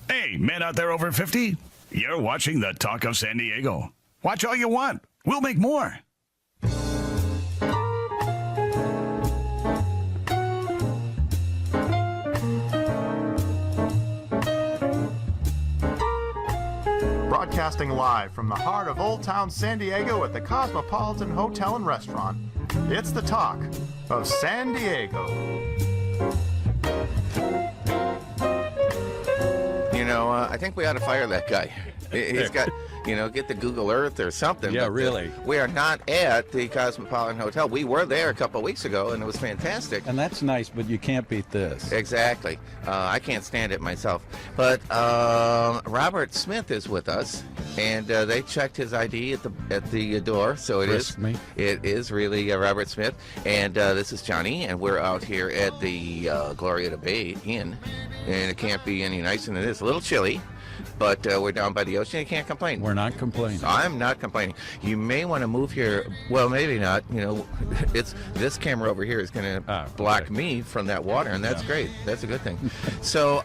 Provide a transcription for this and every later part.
Hey, men out there over 50, you're watching the Talk of San Diego. Watch all you want. We'll make more. Broadcasting live from the heart of Old Town San Diego at the Cosmopolitan Hotel and Restaurant. It's the Talk of San Diego. You know, I think we ought to fire that guy. He's got, get the Google Earth or something. Yeah, but, really. We are not at the Cosmopolitan Hotel. We were there a couple of weeks ago, and it was fantastic. And that's nice, but you can't beat this. Exactly. I can't stand it myself. But Robert Smyth is with us, and they checked his ID at the door. So it is really Robert Smyth. And this is Johnny, and we're out here at the Glorietta Bay Inn, and it can't be any nicer than this. A little chilly. But we're down by the ocean. You can't complain. We're not complaining. I'm not complaining. You may want to move here. Well, maybe not. It's this camera over here is going to block me from that water, and that's great. That's a good thing. So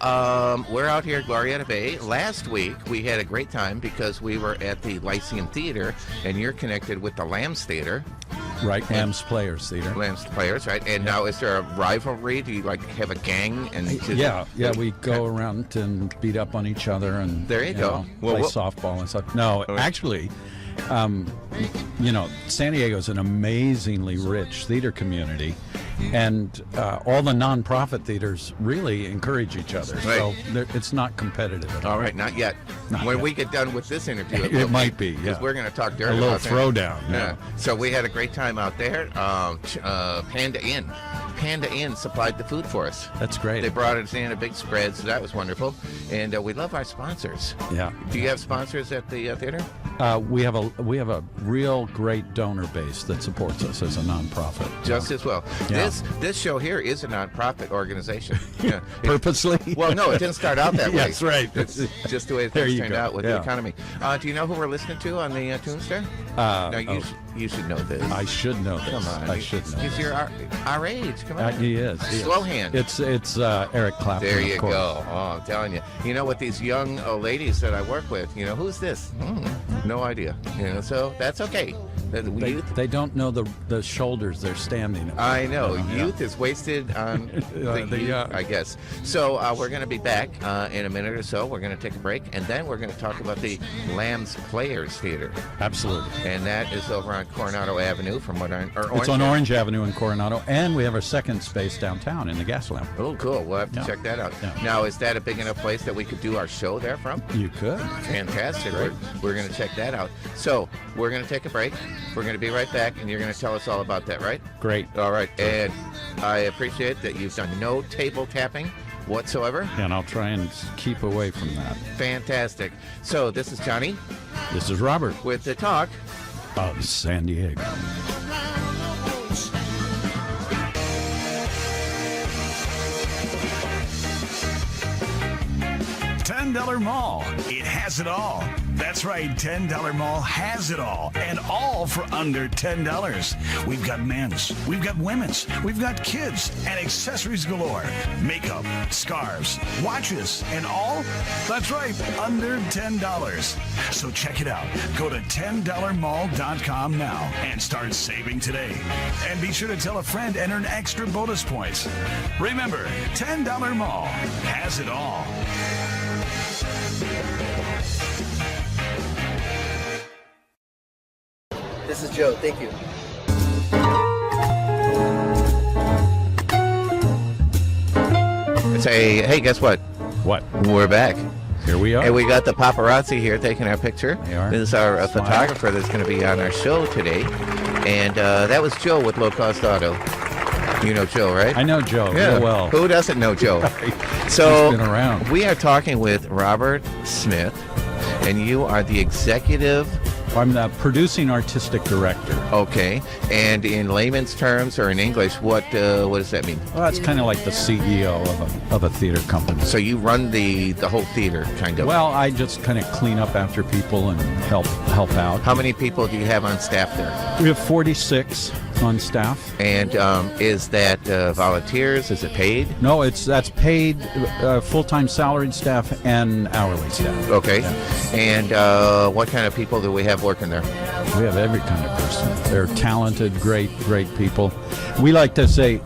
we're out here at Glorietta Bay. Last week we had a great time because we were at the Lyceum Theater, and you're connected with the Lambs Theater. Right, Lambs Players Theater. Lambs Players, right? And now, is there a rivalry? Do you have a gang? And yeah, we go around and beat up on each other and there you go. Play softball and stuff. No, actually, San Diego's an amazingly rich theater community, and all the nonprofit theaters really encourage each other. Right. So it's not competitive at all. All right, not yet. When we get done with this interview, it might be. Because we're going to talk dirt. A little about throwdown. Yeah. So we had a great time out there. Panda Inn. Panda Inn supplied the food for us. That's great. They brought us in a big spread, so that was wonderful. And we love our sponsors. Yeah. Do you have sponsors at the theater? We have a real great donor base that supports us as a nonprofit. Just as well. Yeah. This show here is a nonprofit organization. Yeah. Purposely? Well, no, it didn't start out that way. That's right. It's just the way things turned out with the economy. Do you know who we're listening to on the tunes there? You should know this. I should know this. Come on. I should know Because you're our age. Come on. He is. Slow hand. It's Eric Clapton. There you of course. go. Oh, I'm telling you. With these young ladies that I work with, who's this? No idea. So that's okay. They don't know the shoulders they're standing on. I know. Youth is wasted on the youth, I guess. So we're going to be back in a minute or so. We're going to take a break, and then we're going to talk about the Lambs Players Theater. Absolutely. And that is over on Coronado Avenue, from what it's on Orange Avenue in Coronado, and we have our second space downtown in the Gas Lamp. Oh, cool. We'll have to check that out. Yeah. Now, is that a big enough place that we could do our show there from? You could. Fantastic. We're going to check that out. So we're going to take a break. We're going to be right back, and you're going to tell us all about that, right? Great. All right. And I appreciate that you've done no table tapping whatsoever. And I'll try and keep away from that. Fantastic. So this is Johnny. This is Robert. With the Talk of San Diego. $10 Mall. It has it all. That's right, $10 Mall has it all, and all for under $10. We've got men's, we've got women's, we've got kids, and accessories galore. Makeup, scarves, watches, and all? That's right, under $10. So check it out. Go to $10mall.com now and start saving today. And be sure to tell a friend and earn extra bonus points. Remember, $10 Mall has it all. This is Joe. Thank you. Say, hey, guess what? What? We're back. Here we are. And we got the paparazzi here taking our picture. They are. This is our photographer that's going to be on our show today. And that was Joe with Low Cost Auto. You know Joe, right? I know Joe real well. Who doesn't know Joe? So he's been around. We are talking with Robert Smyth, and you are the executive. I'm the producing artistic director. Okay. And in layman's terms, or in English, what does that mean? Well, that's kind of like the CEO of a theater company. So you run the whole theater, kind of? Well, I just kind of clean up after people and help out. How many people do you have on staff there? We have 46 on staff. And is that volunteers? Is it paid? No, that's paid full-time salaried staff and hourly staff. Okay. Yeah. And what kind of people do we have working there? We have every kind of person. They're talented, great people. We like to say,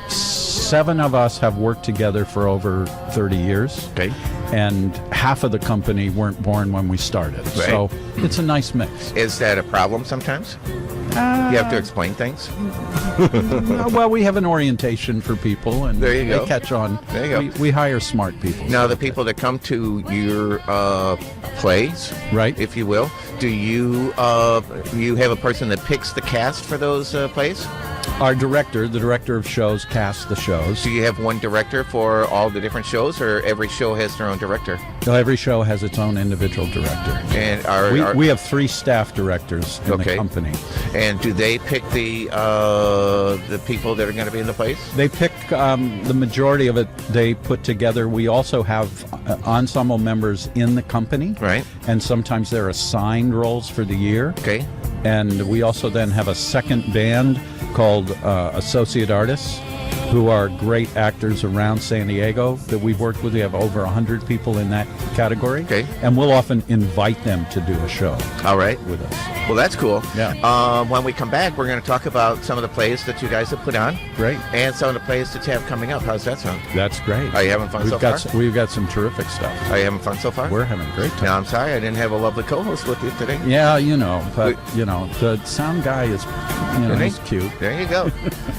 7 of us have worked together for over 30 years. Okay. And half of the company weren't born when we started. Right. So it's a nice mix. Is that a problem sometimes? You have to explain things? Well, we have an orientation for people, and there you go. They catch on. There you go. We hire smart people. Now, the people that come to your plays, right, if you will, do you have a person that picks the cast for those plays? Our director, the director of shows, casts the shows. Do you have one director for all the different shows, or every show has their own director? No, every show has its own individual director. And we have 3 staff directors in the company. And do they pick the people that are going to be in the plays? They pick the majority of it. They put together. We also have ensemble members in the company, right? And sometimes they're assigned roles for the year. Okay. And we also then have a second band called Associate Artists, who are great actors around San Diego that we've worked with. We have over 100 people in that category. Okay. And we'll often invite them to do a show. All right. With us. Well, that's cool. Yeah. When we come back, we're going to talk about some of the plays that you guys have put on. Great. And some of the plays that you have coming up. How's that sound? That's great. Are you having fun so far? We've got some terrific stuff. Are you having fun so far? We're having a great time. Now, I'm sorry I didn't have a lovely co-host with you today. Yeah, but the sound guy is, he's cute. There you go.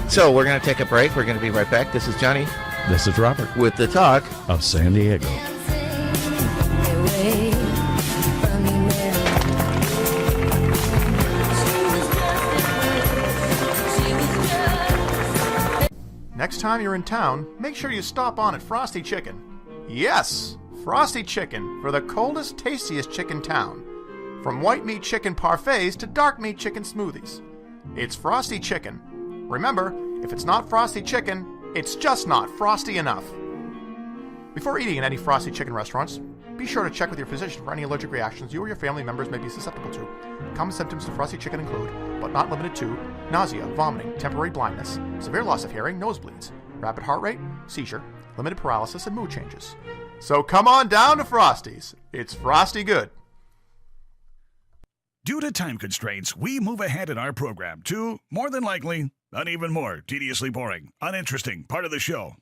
So we're going to take a break. We're going to be right back. This is Johnny. This is Robert. With the talk of San Diego. Next time you're in town, make sure you stop on at Frosty Chicken. Yes, Frosty Chicken, for the coldest, tastiest chicken town. From white meat chicken parfaits to dark meat chicken smoothies. It's Frosty Chicken. Remember, if it's not Frosty Chicken, it's just not frosty enough. Before eating in any Frosty Chicken restaurants, be sure to check with your physician for any allergic reactions you or your family members may be susceptible to. Common symptoms of Frosty Chicken include, but not limited to, nausea, vomiting, temporary blindness, severe loss of hearing, nosebleeds, rapid heart rate, seizure, limited paralysis, and mood changes. So come on down to Frosty's. It's frosty good. Due to time constraints, we move ahead in our program to, more than likely, an even more tediously boring, uninteresting part of the show.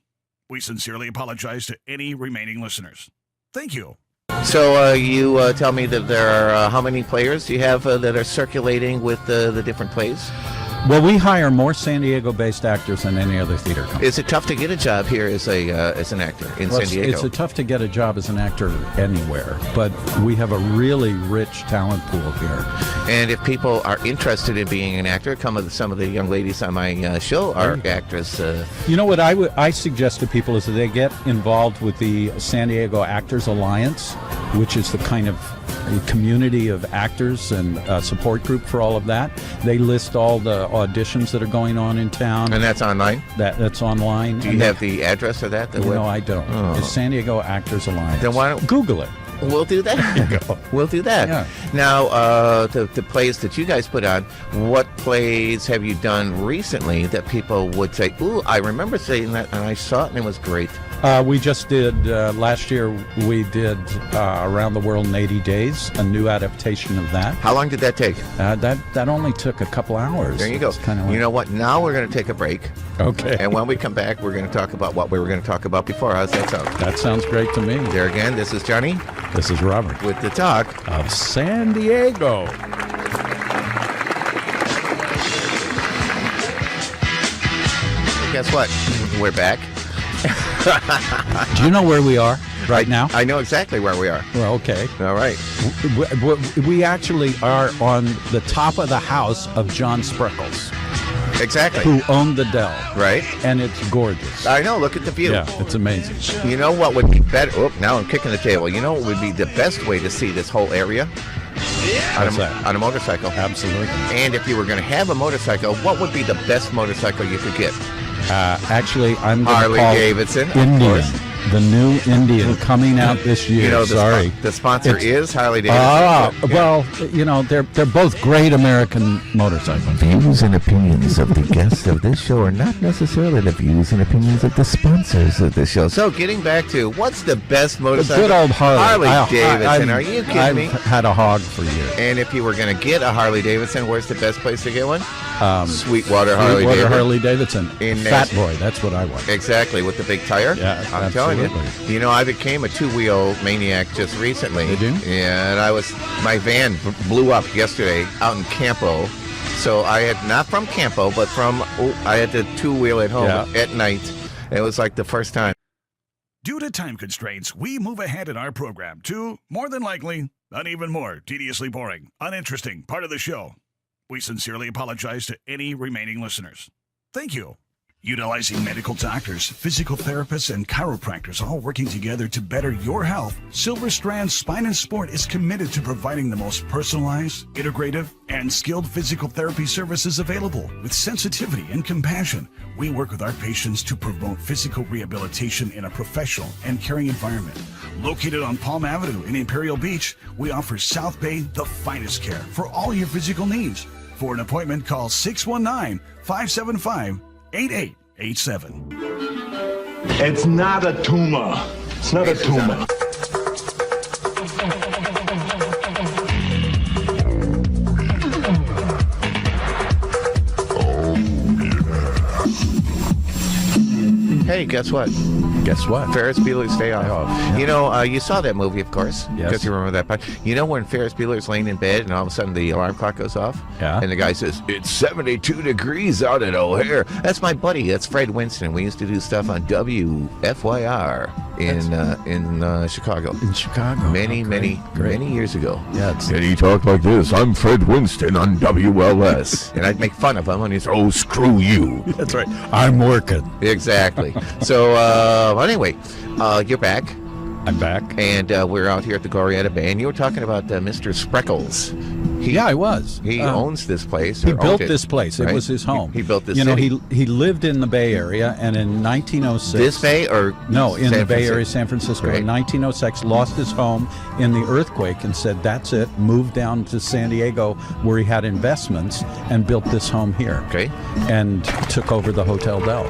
We sincerely apologize to any remaining listeners. Thank you. So you tell me that there are how many players do you have that are circulating with the different plays? Well, we hire more San Diego-based actors than any other theater company. Is it tough to get a job here as an actor in San Diego? It's tough to get a job as an actor anywhere, but we have a really rich talent pool here. And if people are interested in being an actor, some of the young ladies on my show are actors. What I suggest to people is that they get involved with the San Diego Actors Alliance, which is the kind of community of actors and support group for all of that. They list all the auditions that are going on in town. And that's online? That's online. Do you have the address of that? No, I don't. Oh. It's San Diego Actors Alliance. Then why don't Google it? We'll do that. We'll do that. Yeah. Now, the plays that you guys put on, what plays have you done recently that people would say, ooh, I remember seeing that and I saw it and it was great? We just did, last year we did Around the World in 80 Days, a new adaptation of that. How long did that take? That only took a couple hours. There you go. You know what? Now we're going to take a break. Okay. And when we come back, we're going to talk about what we were going to talk about before. How's that sound? That sounds great to me. There again, this is Johnny. This is Robert. With the talk of San Diego. Guess what? We're back. Do you know where we are right now? I know exactly where we are. Well, okay. All right. We actually are on the top of the house of John Spreckles. Exactly. Who owned the Dell. Right. And it's gorgeous. I know. Look at the view. Yeah, it's amazing. You know what would be better? Oh, now I'm kicking the table. You know what would be the best way to see this whole area? On a motorcycle. Absolutely. And if you were going to have a motorcycle, what would be the best motorcycle you could get? Actually, I'm going to Harley call Davidson, Indian. of course. The new Indian coming out this year. You know, the sponsor is Harley Davidson. Well, you know, they're both great American motorcycles. Views and opinions of the guests of this show are not necessarily the views and opinions of the sponsors of this show. So, getting back to what's the best motorcycle? The good old Harley. Davidson. Are you kidding me? I've had a hog for years. And if you were going to get a Harley Davidson, where's the best place to get one? Sweetwater Harley Davidson. In Fat Boy, that's what I want. Exactly, with the big tire. Yeah, I'm telling you. You know, I became a two-wheel maniac just recently. Did you? Yeah, and my van blew up yesterday out in Campo. So I had, not from Campo, but I had to two-wheel at home at night. It was like the first time. Due to time constraints, we move ahead in our program to, more than likely, an even more tediously boring, uninteresting part of the show. We sincerely apologize to any remaining listeners. Thank you. Utilizing medical doctors, physical therapists, and chiropractors all working together to better your health, Silver Strand Spine and Sport is committed to providing the most personalized, integrative, and skilled physical therapy services available. With sensitivity and compassion, we work with our patients to promote physical rehabilitation in a professional and caring environment. Located on Palm Avenue in Imperial Beach, we offer South Bay the finest care for all your physical needs. For an appointment, call 619-575-8887. It's not a tumor. It's not a tumor. Hey, guess what? Guess what? Ferris Bueller's Day Off. Oh, yeah. You know, you saw that movie, of course. Yes. Because you remember that part. You know when Ferris Bueller's laying in bed and all of a sudden the alarm clock goes off? Yeah. And the guy says, it's 72 degrees out at O'Hare. That's my buddy. That's Fred Winston. We used to do stuff on WFYR in Chicago. In Chicago. Many years ago. Yeah. And he talked like this. I'm Fred Winston on WLS. And I'd make fun of him and he'd say, oh, screw you. That's right. I'm working. Exactly. So, anyway, you're back. I'm back. And we're out here at the Glorietta Bay, and you were talking about Mr. Spreckles. I was. He owns this place. He built this place. Right? It was his home. He built this city. You know, he lived in the Bay Area, and in 1906... This Bay or No, in the Bay Area, San Francisco. Right. In 1906, lost his home in the earthquake and said, that's it, moved down to San Diego, where he had investments, and built this home here. Okay. And took over the Hotel Del.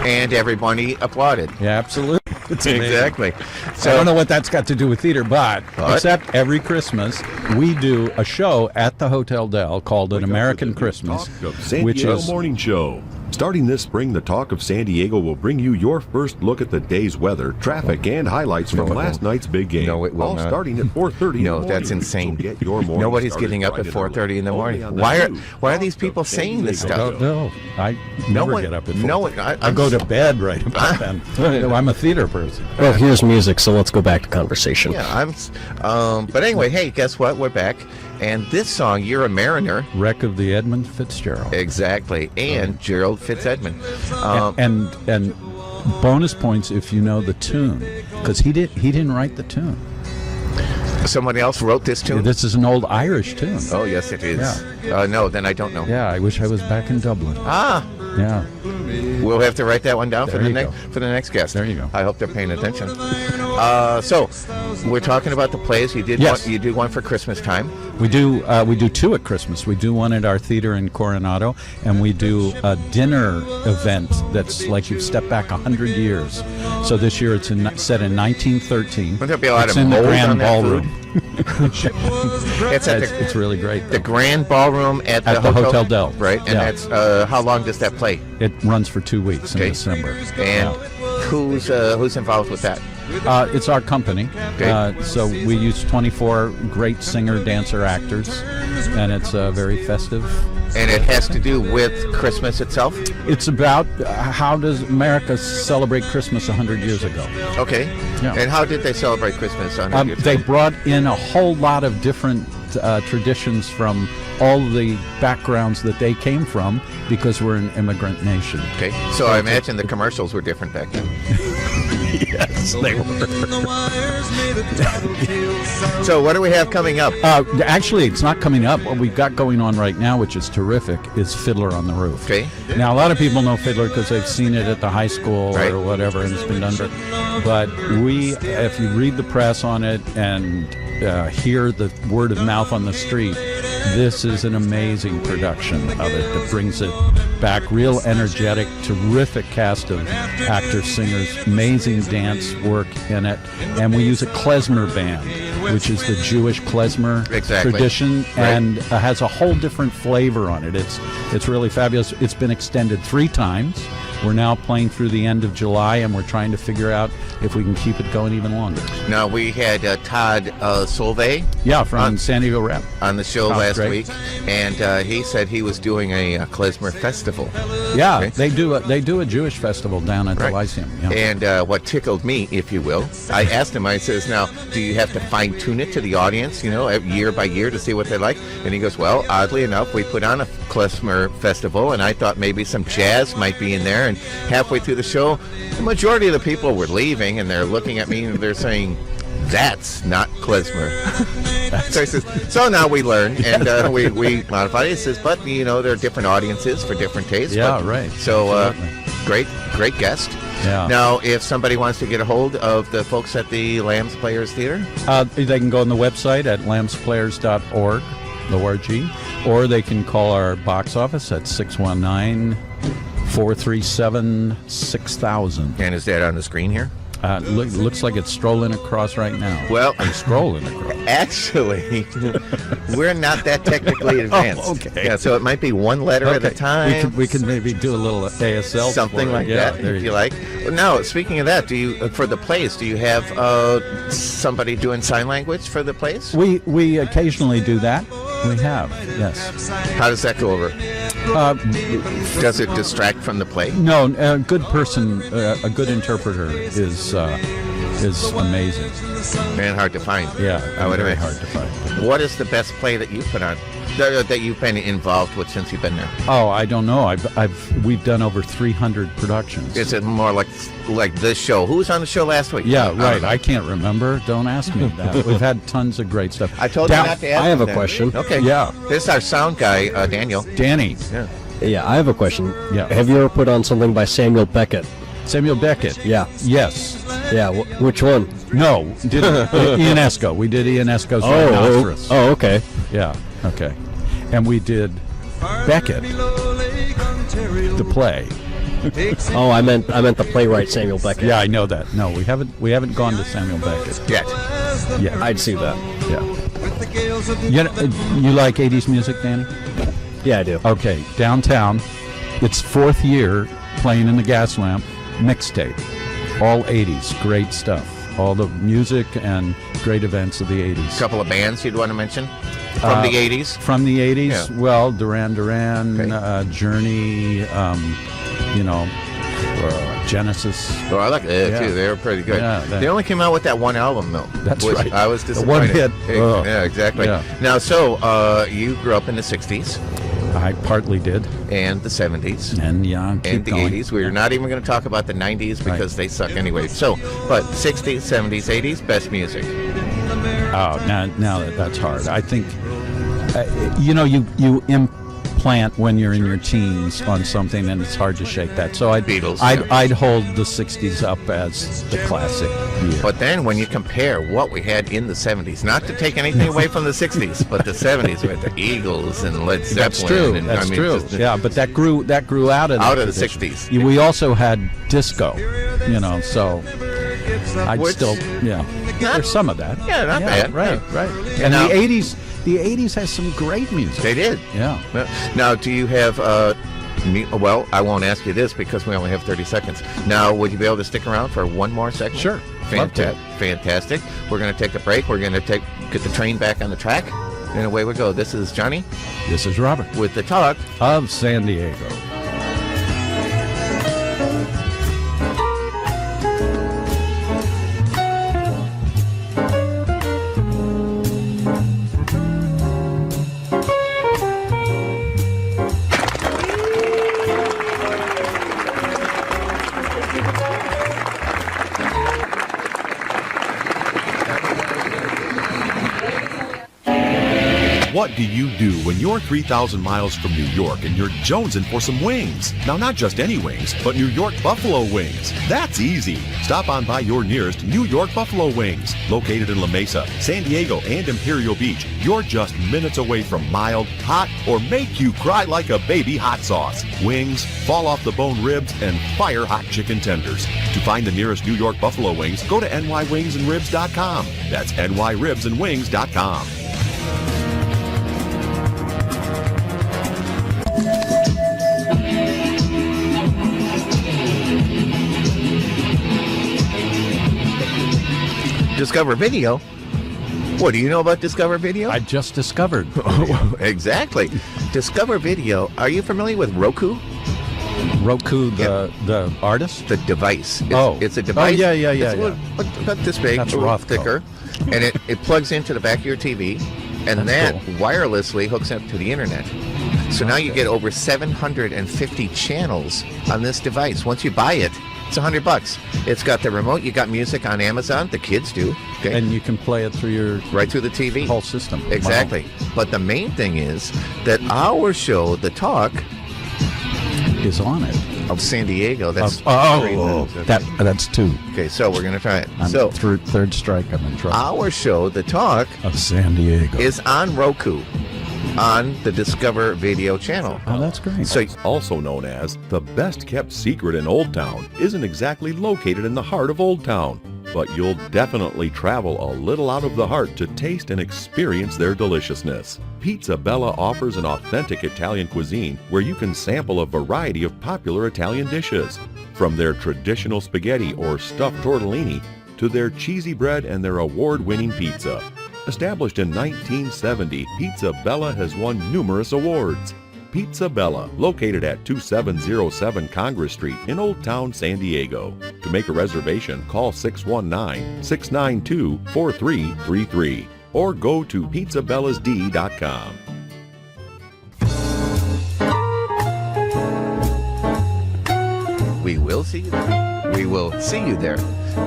And everybody applauded. Yeah, absolutely. Exactly. So, I don't know what that's got to do with theater, but except every Christmas we do a show at the Hotel Del called An American Christmas, which is Morning Show. Starting this spring, the Talk of San Diego will bring you your first look at the day's weather, traffic, and highlights from last night's big game. No, it will all not. Starting at 4:30. No, that's insane. So get your morning Nobody's getting up at 4:30 in the morning. Why are these people saying this stuff? No, I never get up at 4:30. No, I go to bed right about then. I'm a theater person. Well, here's music, so let's go back to conversation. Yeah, but anyway, hey, guess what? We're back. And this song, You're a Mariner. Wreck of the Edmund Fitzgerald. Exactly. And Gerald Fitzedmund. And bonus points if you know the tune, because he didn't write the tune. Somebody else wrote this tune? This is an old Irish tune. Oh, yes, it is. Yeah. No, then I don't know. Yeah, I wish I was back in Dublin. Ah. Yeah. We'll have to write that one down for the next guest. There you go. I hope they're paying attention. So we're talking about the plays. You did one for Christmas time. We do two at Christmas. We do one at our theater in Coronado, and we do a dinner event that's like you've stepped back 100 years. So this year it's set in 1913. Wouldn't there be a lot it's of in the mold Grand on that Ballroom. It's really great. The Grand Ballroom at the Hotel Del. Right, and that's how long does that play? It runs for 2 weeks in December. And who's involved with that? It's our company. Okay. So we use 24 great singer, dancer, actors, and it's very festive. And it has to do with Christmas itself? It's about how does America celebrate Christmas 100 years ago. Okay. Yeah. And how did they celebrate Christmas 100 years ago? They brought in a whole lot of different traditions from all the backgrounds that they came from, because we're an immigrant nation. Okay. So I imagine the commercials were different back then. Yes. Yes, they were. So what do we have coming up? Actually, it's not coming up. What we've got going on right now, which is terrific, is Fiddler on the Roof. Okay. Now, a lot of people know Fiddler because they've seen it at the high school Right. or whatever, and it's been done. But if you read the press on it and hear the word of mouth on the street, this is an amazing production of it that brings it back, real energetic, terrific cast of actors, singers, amazing dance work in it. And we use a klezmer band, which is the Jewish klezmer tradition, Right. and has a whole different flavor on it. It's really fabulous. It's been extended 3 times. We're now playing through the end of July, and we're trying to figure out if we can keep it going even longer. Now, we had Todd Solvay Yeah, from San Diego Rep. on the show Sounds last great. week, and he said he was doing a klezmer festival. Yeah, Okay. they do a Jewish festival down at the Right. Lyceum. Yeah. And what tickled me, if you will, I asked him, I says, now, do you have to fine-tune it to the audience, year by year to see what they like? And he goes, well, oddly enough, we put on a klezmer festival, and I thought maybe some jazz might be in there, and halfway through the show, the majority of the people were leaving, and they're looking at me, and they're saying, that's not klezmer. So he says, so now we learn, and we modify it. He says, but, there are different audiences for different tastes. Yeah, but, right. So, Absolutely. great guest. Yeah. Now, if somebody wants to get a hold of the folks at the Lambs Players Theater, They can go on the website at lambsplayers.org, or they can call our box office at 619-437-6000. and is that on the screen here? Looks like it's strolling across right now. Well, I'm scrolling across. actually, we're not that technically advanced. Oh, okay. Yeah, so it might be one letter at a time. We can maybe do a little ASL. Something for it. like Yeah, that, there if you like. Now, speaking of that, do you for the plays? Do you have somebody doing sign language for the plays? We occasionally do that. We have, yes. How does that go over? Does it distract from the play? No, a good person, a good interpreter is amazing. And hard to find. Yeah, I would very imagine. hard to find. What is the best play that you've put on? That you've been involved with since you've been there? Oh, I don't know. We've done over 300 productions. Is it more like this show? Who was on the show last week? Yeah, don't right. know. I can't remember. Don't ask me that. We've had tons of great stuff. I told you not to ask. I have him a then. question. Okay. Yeah. This is our sound guy, Daniel. Danny. Yeah. Yeah, I have a question. Yeah. Have you ever put on something by Samuel Beckett? Samuel Beckett. Yeah. Yes. Yeah, which one? No. Didn't. Ionesco. We did Ionesco's Rhinoceros. Oh, okay. Yeah. Okay. And we did Beckett, the play. Oh, I meant the playwright Samuel Beckett. Yeah, I know that. No, we haven't gone to Samuel Beckett Yet. yet. I'd see that. Yeah. You like 80s music, Danny? Yeah, I do. Okay, Downtown. It's 4th year playing in the Gas Lamp mixtape. All 80s, great stuff. All the music and great events of the 80s. A couple of bands you'd want to mention from the 80s? From the 80s, Yeah. well, Duran Duran, Okay. Journey, Genesis. Oh, I like that Yeah. too. They were pretty good. Yeah, they only came out with that one album, though. That's which right. I was The disappointed. one hit. Ugh. Yeah, exactly. Yeah. Now, so you grew up in the 60s I partly did. and the 70s. And yeah, keep And the going. 80s. We're not even going to talk about the 90s because they suck anyway. So, but 60s, 70s, 80s, best music. Oh, now that's hard. I think, you implant when you're in your teens on something, and it's hard to shake that. So Beatles, I'd hold the 60s up as the classic year. But then when you compare what we had in the 70s, not to take anything away from the 60s, but the 70s with the Eagles and Led Zeppelin. That's true. And, That's I mean, true. just- Yeah, but that grew out of Out of the tradition. 60s. We also had disco, so I'd Which- still, there's some of that. Yeah, not bad. Right, Yeah. right. And And now- the 80s has some great music. They did. Yeah. Now, do you have, well, I won't ask you this because we only have 30 seconds. Now, would you be able to stick around for one more segment? Sure. Love to. Fantastic. We're going to take a break. We're going to get the train back on the track, and away we go. This is Johnny This is Robert with the talk. of San Diego. What do you do when you're 3,000 miles from New York and you're jonesing for some wings? Now, not just any wings, but New York Buffalo Wings. That's easy. Stop on by your nearest New York Buffalo Wings. Located in La Mesa, San Diego, and Imperial Beach, you're just minutes away from mild, hot, or make you cry like a baby hot sauce. Wings, fall off the bone ribs, and fire hot chicken tenders. To find the nearest New York Buffalo Wings, go to nywingsandribs.com. That's nyribsandwings.com. Discover Video? What do you know about Discover Video? I just discovered. Exactly. Discover Video. Are you familiar with Roku? Roku, the artist? The device. It's a device. Yeah. It's about this big, That's a little Rothko. thicker, and it plugs into the back of your TV, and That's that wirelessly hooks up to the internet. So now you get over 750 channels on this device. Once you buy it, it's $100. It's got the remote. You got music on Amazon. The kids do. Okay. And you can play it through right through the TV. whole system. Exactly. Wow. But the main thing is that our show, The Talk, Is on it. of San Diego. That's That's two. okay. So we're gonna try it. I'm So third strike. I'm in trouble. our show, The Talk, Of San Diego. is on Roku, on the Discover Video channel. Oh, that's great. So Also known as the best kept secret in Old Town, isn't exactly located in the heart of Old Town, but you'll definitely travel a little out of the heart to taste and experience their deliciousness. Pizza Bella offers an authentic Italian cuisine where you can sample a variety of popular Italian dishes, from their traditional spaghetti or stuffed tortellini to their cheesy bread and their award-winning pizza. Established in 1970, Pizza Bella has won numerous awards. Pizza Bella, located at 2707 Congress Street in Old Town, San Diego. To make a reservation, call 619-692-4333 or go to pizzabellasd.com. we will see you there. We will see you there.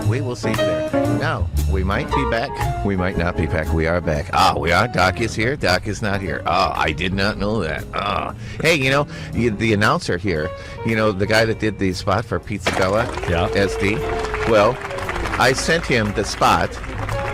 We will see you there. Now, we might be back. We might not be back. We are back. We are. Doc is here. Doc is not here. I did not know that. Hey, the announcer here, the guy that did the spot for Pizza Bella SD, well, I sent him the spot,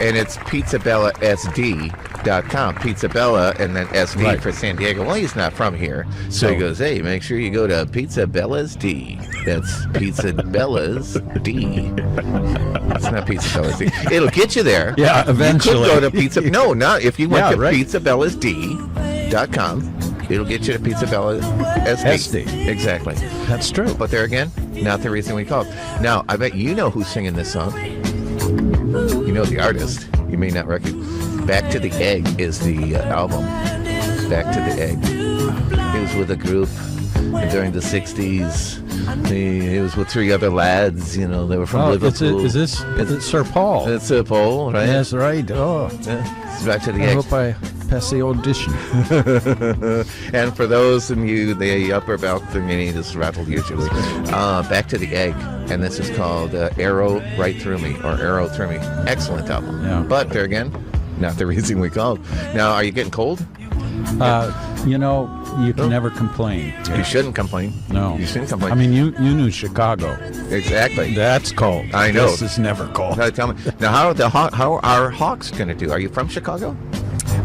and it's pizzabellasd.com. Pizza Bella and then SD for San Diego. Well, he's not from here. So he goes, hey, make sure you go to Pizza Bella's D. That's Pizza Bella's D. It's not Pizza Bella's D. It'll get you there. Yeah, eventually. You could go to Pizza... No, not if you went to right. pizzabellasd.com. It'll get you to Pizza Bella's SD. Exactly. That's true. But there again, not the reason we called. Now, I bet you know who's singing this song. You know the artist. You may not recognize. Back to the Egg is the album. Back to the Egg. He was with a group during the 60s. He was with three other lads, they were from Liverpool. Is this Sir Paul? It's Sir Paul, right? That's right. Oh. Yeah. It's Back to the I Egg. hope I pass the audition. And for those of you, the upper balcony, this rattled usually. Back to the Egg. And this is called Arrow Right Through Me, or Arrow Through Me. Excellent album. Yeah. But there again, not the reason we called. Now, are you getting cold? You can never complain. You shouldn't complain. No. You shouldn't complain. I mean, you knew Chicago. Exactly. That's cold. I know. This is never cold. Now, tell me, how are Hawks going to do? Are you from Chicago?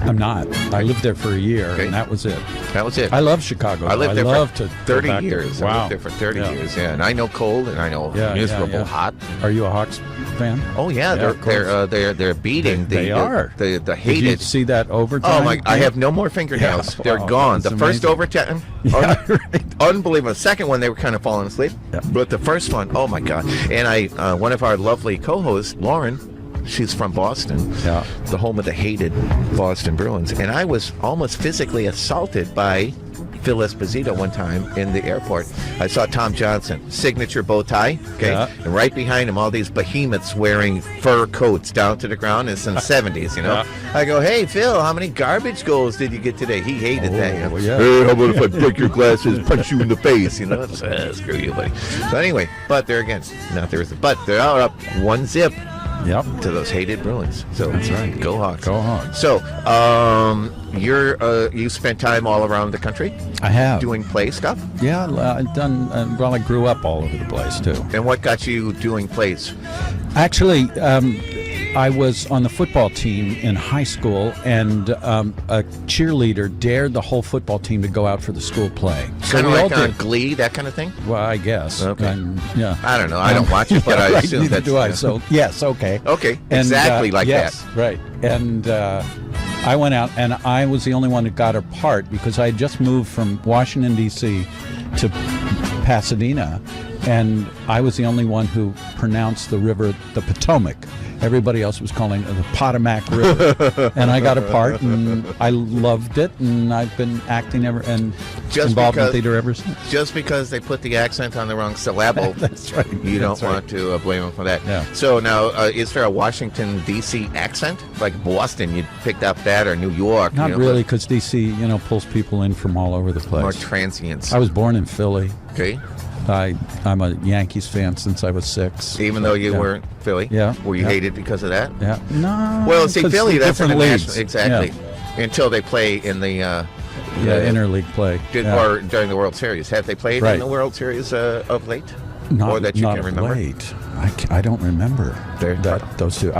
I'm not. I lived there for a year, and that was it. That was it. I love Chicago. I lived there for 30 30 years. Wow. I lived there for 30 years, yeah. And I know cold, and I know miserable hot. Are you a Hawks fan? Oh yeah, they're beating they are the hated. Did you see that overtime? Oh my! I have no more fingernails. Yeah, They're wow, gone. that's The first amazing. overtime, right. unbelievable. The second one, they were kind of falling asleep. Yeah. But the first one, oh my God! And one of our lovely co-hosts, Lauren. She's from Boston, the home of the hated Boston Bruins. And I was almost physically assaulted by Phil Esposito one time in the airport. I saw Tom Johnson, signature bow tie, and right behind him, all these behemoths wearing fur coats down to the ground. It's in the 70s, I go, hey, Phil, how many garbage goals did you get today? He hated that. Hey, how about if I break your glasses, punch you in the face? Screw you, buddy. So anyway, but there again, not there is, but they're all up 1-0. Yep. To those hated Bruins. So That's right. Go Hawks. Go Hawks. So, you spent time all around the country I have. doing play stuff? Yeah, I've done. Well, I grew up all over the place too. And what got you doing plays? Actually, I was on the football team in high school, and a cheerleader dared the whole football team to go out for the school play. Kind of we like all on did. Glee, that kind of thing? Well, I guess. Okay. Yeah. I don't know. I don't watch it, but yeah, I right, assume neither that's... do I. So yes, okay. Okay, And, exactly like yes, that. Right. And I went out, and I was the only one who got a part because I had just moved from Washington, D.C. to Pasadena, and I was the only one who pronounced the river the Potomac. Everybody else was calling it the Potomac River. And I got a part, and I loved it, and I've been acting involved in theater ever since. Just because they put the accent on the wrong syllable, That's right. you don't That's right. want to blame them for that. Yeah. So now, is there a Washington, D.C. accent? Like Boston, you picked up that, or New York? Not really, because D.C., pulls people in from all over the place. More transients. I was born in Philly. Okay. I'm a Yankees fan since I was 6. Even though you Yeah. weren't Philly? Yeah. Were you Yeah. hated because of that? Yeah. No. Well, see, 'cause Philly, the that's different international. leagues. Exactly. Yeah. Until they play in the... Interleague play. Or during the World Series. Have they played Right. in the World Series of late? Not, or that you not can remember? Late. I don't remember those two.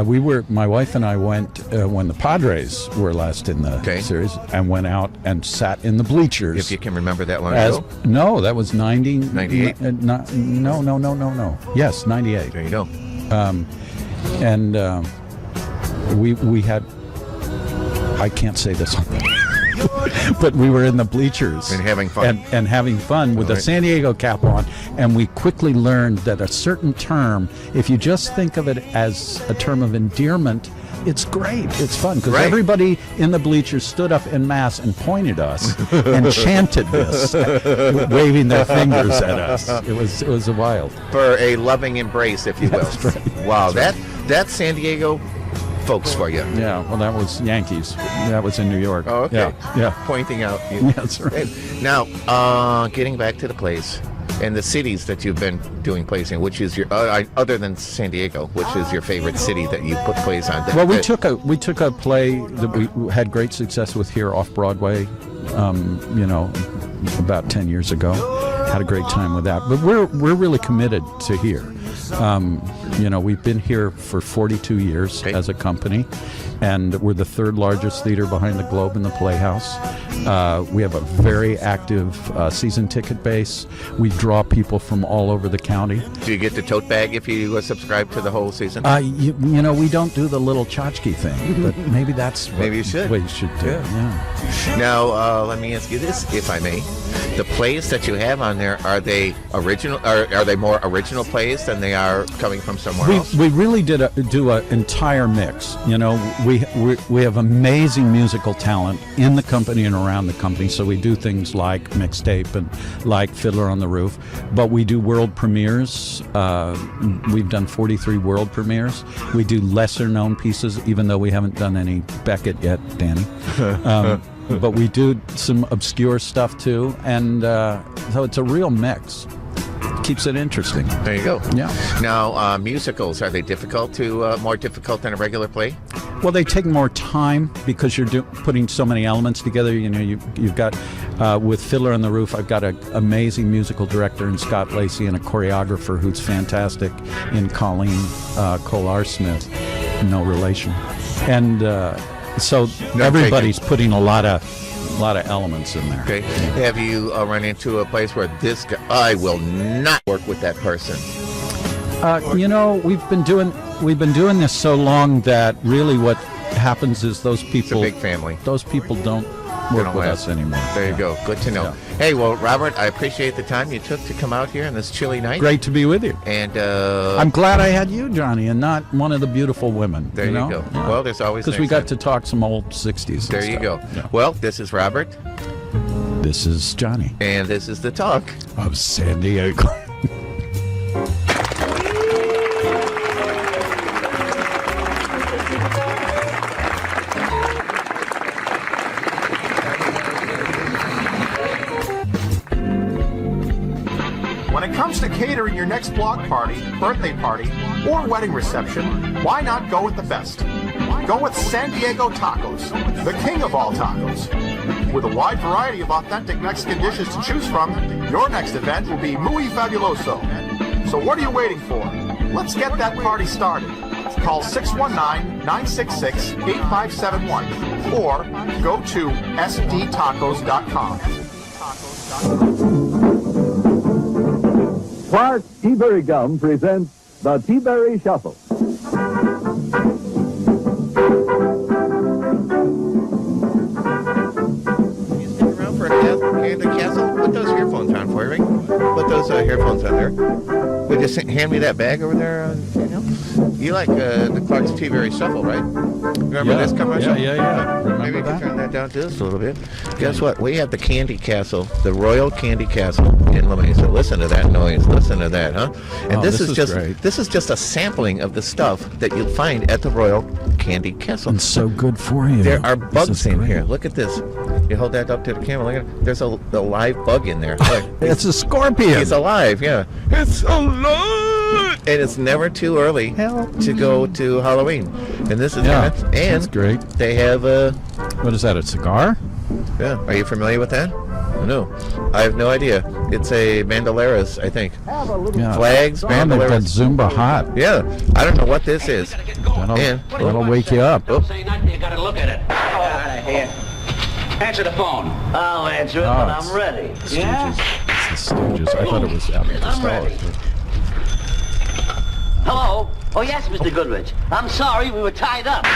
My wife and I went when the Padres were last in the series, and went out and sat in the bleachers. If you can remember that long ago? No, that was 98? No. Yes, 98. There you go. And we had, I can't say this on but we were in the bleachers And having fun. and having fun with a San Diego cap on, and we quickly learned that a certain term, if you just think of it as a term of endearment, it's great. It's fun because everybody in the bleachers stood up en masse and pointed us and chanted this, waving their fingers at us. It was wild. For a loving embrace, if you will. That's right. Wow, that's San Diego folks for you. Yeah, well, that was Yankees. That was in New York. Oh, okay. Yeah. Pointing out. That's right. Now, getting back to the plays and the cities that you've been doing plays in, which is your other than San Diego, which is your favorite city that you put plays on? Well, we took a play that we had great success with here off Broadway, about 10 years ago. Had a great time with that. But we're really committed to here. We've been here for 42 years as a company, and we're the third largest theater behind the Globe in the Playhouse. We have a very active season ticket base. We draw people from all over the county. Do you get the tote bag if you subscribe to the whole season? We don't do the little tchotchke thing, but maybe that's what Maybe you should. What you should do. Yeah. Now, let me ask you this, if I may. The plays that you have on there, are they original? Are they more original plays than they are coming from somewhere else? We really do an entire mix. We have amazing musical talent in the company and around the company. So we do things like Mixtape and like Fiddler on the Roof, but we do world premieres. We've done 43 world premieres. We do lesser known pieces, even though we haven't done any Beckett yet, Danny. But we do some obscure stuff too, and so it's a real mix. Keeps it interesting. There you go. Yeah. Now, musicals, are they more difficult than a regular play? Well, they take more time because you're putting so many elements together. You've got with Fiddler on the Roof, I've got an amazing musical director in Scott Lacey and a choreographer who's fantastic in Colleen Kolar Smyth, no relation, and so everybody's putting a lot of elements in there. Okay. Have you run into a place where this guy, I will not work with that person? We've been doing this so long that really what happens is those people. It's a big family. Those people don't work with us anymore. There you go. Good to know. Yeah. Hey, well, Robert, I appreciate the time you took to come out here on this chilly night. Great to be with you. And I'm glad I had you, Johnny, and not one of the beautiful women. There you go. Yeah. Well, there's always because we next got to talk some old 60s. There you go. Yeah. Well, this is Robert. This is Johnny. And this is the talk of San Diego. When it comes to catering your next block party, birthday party, or wedding reception, why not go with the best? Go with San Diego Tacos, the king of all tacos. With a wide variety of authentic Mexican dishes to choose from, your next event will be muy fabuloso. So what are you waiting for? Let's get that party started. Call 619-966-8571 or go to sdtacos.com. Clark T-Berry Gum presents the T-Berry Shuffle. You stick around for a castle? Put those earphones on for me. Put those earphones on there. Would you hand me that bag over there, Daniel? You like the Clark's T-Berry Shuffle, right? Remember this commercial? Yeah. Maybe we can turn that down just a little bit. Guess what? We have the Candy Castle, the Royal Candy Castle in La Mesa. Listen to that noise. Listen to that, huh? And this is just a sampling of the stuff that you'll find at the Royal Candy Castle. It's so good for you. There are bugs in here. Look at this. You hold that up to the camera. Look at it. There's a live bug in there. Look. It's a scorpion. He's alive, yeah. It's alive! And it's never too early to go to Halloween. And this is that's great. They have what is that, a cigar? Yeah. Are you familiar with that? No. I have no idea. It's a bandoleras, I think. Flags, bandoleras. Zumba hot. Yeah. I don't know what this is. That'll wake you up. Don't say nothing, you gotta look at it. Out of here. Answer the phone. I'll answer it when I'm ready. Yeah? It's the Stooges. I thought it was out of the ready. Hello? Oh, yes, Mr. Goodrich. I'm sorry, we were tied up.